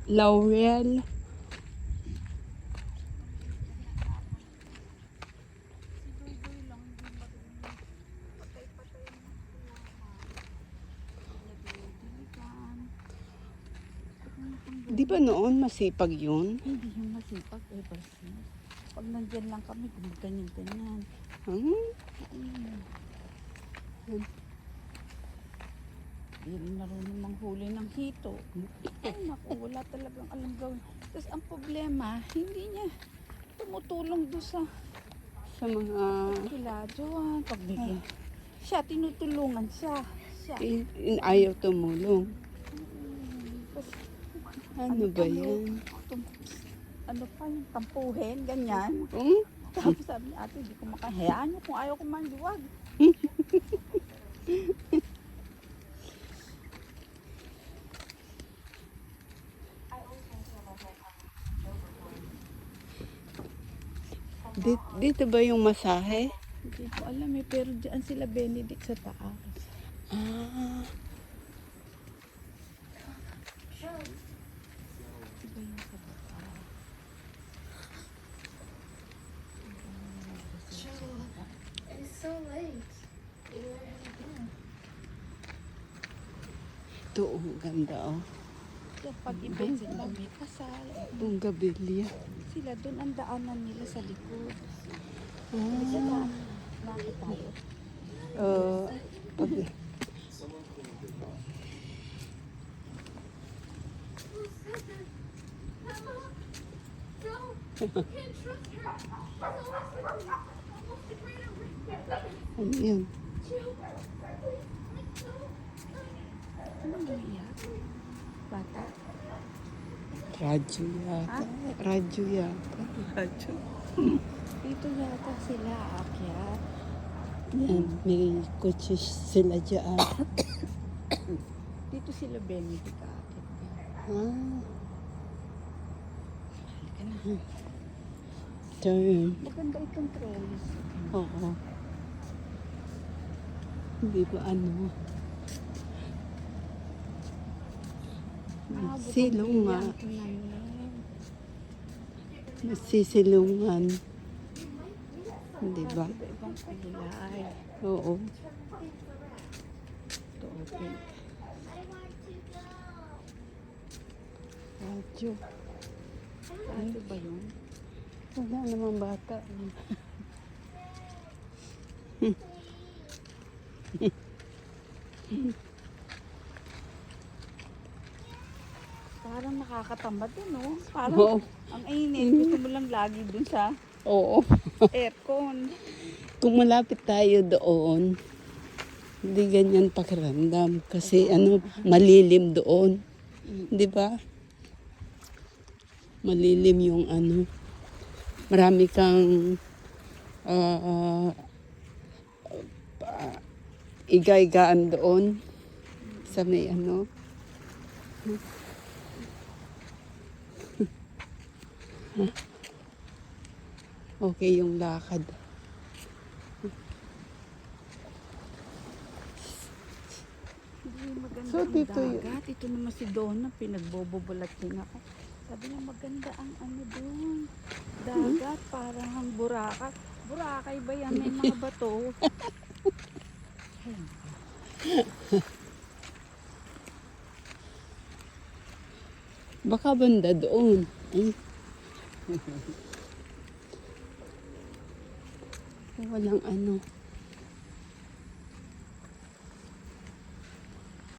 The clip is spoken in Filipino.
Laurel. Di ba noon masipag yun? Hindi yung masipag ever since. Pag nandyan lang kami, gumaganyan-ganyan. Hindi rin marunong manghuli ng hito. Ay naku, wala talagang alam gawin. Tapos ang problema, hindi niya tumutulong doon sa Sa mga kiladuan. Pagbigyan. Siya, tinutulungan siya. ayaw tumulong. Tapos, Ano ba yan? ano pa yung tampuhin, ganyan. Tapos sabi niya, ate, hindi ko makahayaan niyo kung ayaw ko manluwag. Dito ba yung masahe? Hindi ko alam eh, pero diyan sila Benedict sa taas. Ah, Iba yung sa taas. It's so late. ito ang ganda oh. So, pag event sila, may kasal. Itong gabilya. Sila doon ang daanan nila sa likod. Ah, Bakit tayo? pag, ano yun? Ano nangyayari? Bata? Radyo yata. Radyo yata. Radyo. Dito yata sila aakyat. Yan, may kotse sila dyan. Dito sila Benedict aakyat. Ah, Halika na. turn. Maganda itong trellis. Oo. Hindi ba ano? Silungan. Nasisilungan. Hindi ba? Iba-ibang kulay. Oo. Ito open. Radyo. Ano ba yun? Wala namang bata. Parang nakakatamad din, no? Parang Oo. ang init. Gusto mo lang lagi dun sa Oo. aircon. Kung malapit tayo doon, hindi ganyan pakiramdam. Kasi ano, malilim doon. Di ba? Malilim yung ano. Marami kang iga-igaan doon sa may ano. Okay yung lakad. Hindi maganda So, ang dito dagat. Ito naman si Donna, pinagbobobolating ako. Sabi niya maganda ang ano doon. Dagat, parang ang Boracay. Boracay ba yan? May mga bato. Baka banda doon. Ay. Walang ano.